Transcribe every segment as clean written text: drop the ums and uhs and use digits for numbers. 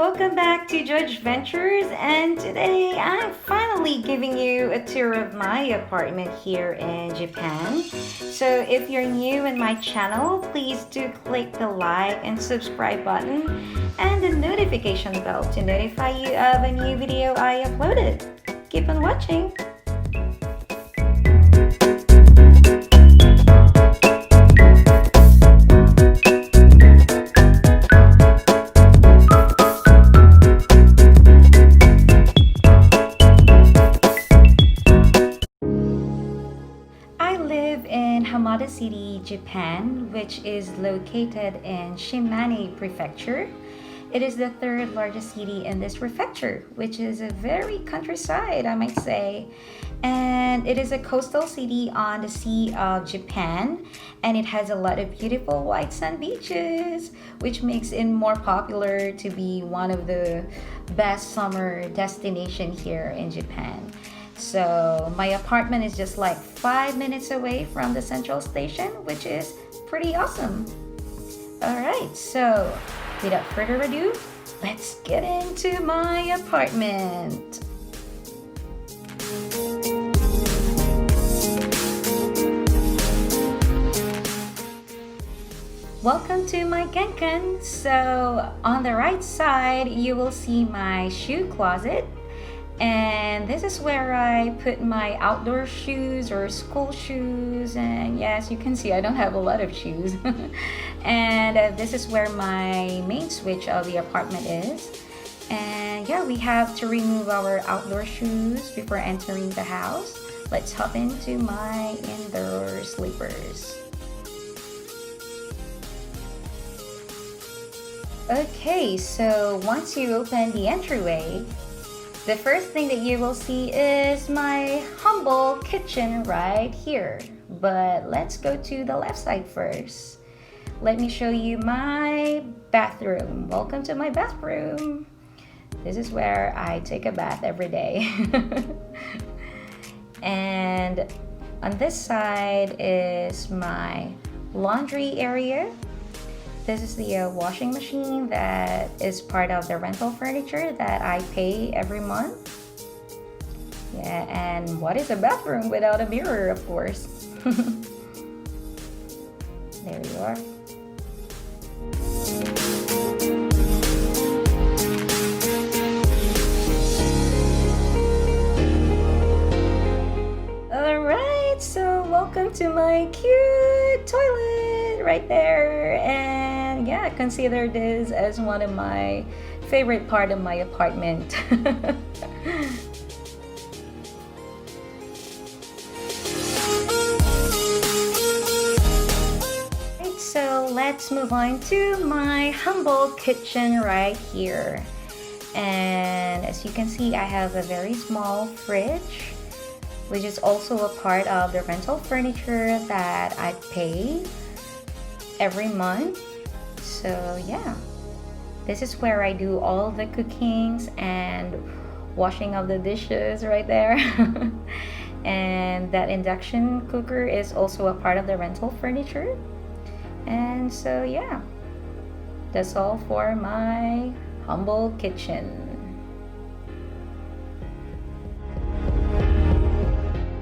welcome back to Judge Ventures, and today I'm finally giving you a tour of my apartment here in Japan. So if you're new in my channel, please do click the like and subscribe button and the notification bell to notify you of a new video I uploaded. Keep on watching! I live in Hamada City, Japan, which is located in Shimane Prefecture. It is the third largest city in this prefecture, which is a very countryside, I might say. And it is a coastal city on the Sea of Japan, and it has a lot of beautiful white sand beaches, which makes it more popular to be one of the best summer destination here in Japan. So my apartment is just like 5 minutes away from the central station, which is pretty awesome. Alright, so without further ado, let's get into my apartment. Welcome to my Genkan. So on the right side, you will see my shoe closet. And this is where I put my outdoor shoes or school shoes, and yes, you can see I don't have a lot of shoes. And this is where my main switch of the apartment is. And yeah, we have to remove our outdoor shoes before entering the house. Let's hop into my indoor sleepers. Okay, so once you open the entryway, the first thing that you will see is my humble kitchen right here. But let's go to the left side first. Let me show you my bathroom. Welcome to my bathroom. This is where I take a bath every day. And on this side is my laundry area. This is the washing machine that is part of the rental furniture that I pay every month. Yeah, and what is a bathroom without a mirror, of course? There you are. Alright, so welcome to my cute toilet right there. And yeah, consider this as one of my favorite part of my apartment. Right, so let's move on to my humble kitchen right here. And as you can see, I have a very small fridge, which is also a part of the rental furniture that I pay every month. So yeah, this is where I do all the cookings and washing of the dishes right there. And that induction cooker is also a part of the rental furniture. And so yeah, that's all for my humble kitchen.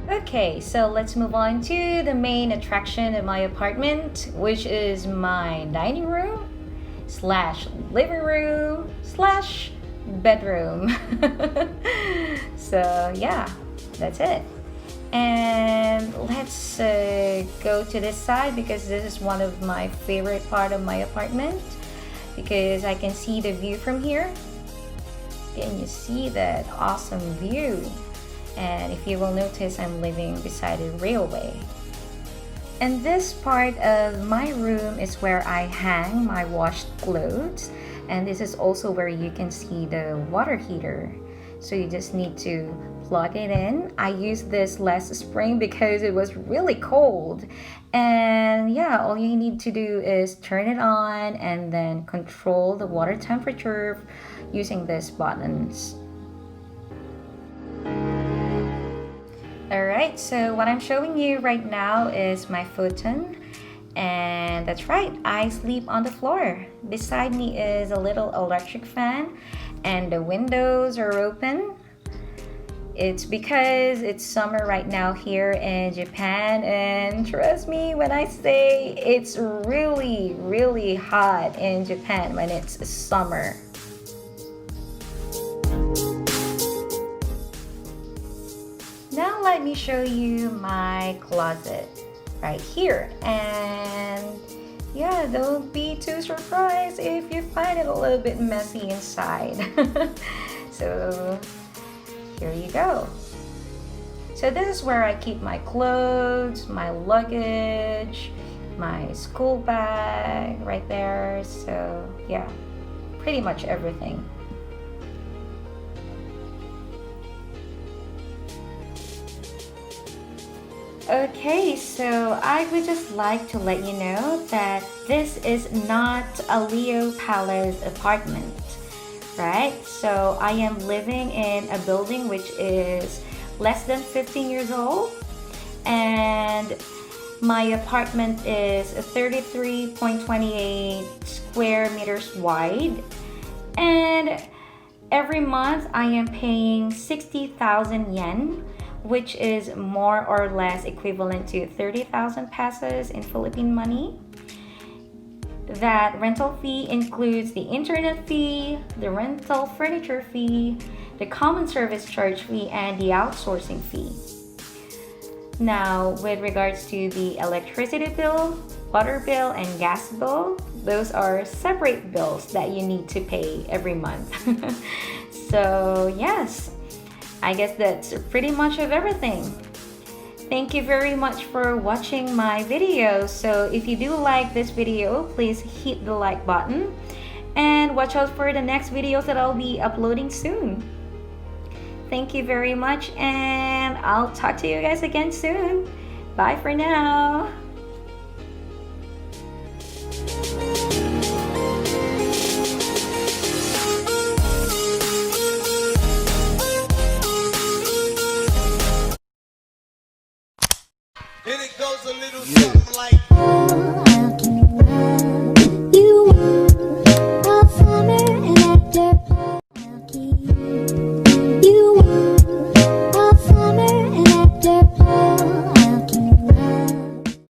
Okay, so let's move on to the main attraction of my apartment, which is my dining room slash living room slash bedroom. So yeah, that's it. And let's go to this side, because this is one of my favorite part of my apartment, because I can see the view from here. Can you see that awesome view? And if you will notice, I'm living beside a railway. And this part of my room is where I hang my washed clothes. And this is also where you can see the water heater. So you just need to plug it in. I used this last spring because it was really cold. And yeah, all you need to do is turn it on and then control the water temperature using these buttons. Alright, so what I'm showing you right now is my futon. And that's right, I sleep on the floor. Beside me is a little electric fan, and the windows are open. It's because it's summer right now here in Japan, and trust me when I say it's really, really hot in Japan when it's summer. Now let me show you my closet right here. And yeah, don't be too surprised if you find it a little bit messy inside. So here you go. So this is where I keep my clothes, my luggage, my school bag right there. So yeah, pretty much everything. Okay, so I would just like to let you know that this is not a Leo Palace apartment, right? So I am living in a building which is less than 15 years old, and my apartment is 33.28 square meters wide, and every month I am paying 60,000 yen, which is more or less equivalent to 30,000 pesos in Philippine money. That rental fee includes the internet fee, the rental furniture fee, the common service charge fee, and the outsourcing fee. Now, with regards to the electricity bill, water bill, and gas bill, those are separate bills that you need to pay every month. So yes, I guess that's pretty much of everything. Thank you very much for watching my video. So if you do like this video, please hit the like button and watch out for the next videos that I'll be uploading soon. Thank you very much, and I'll talk to you guys again soon. Bye for now.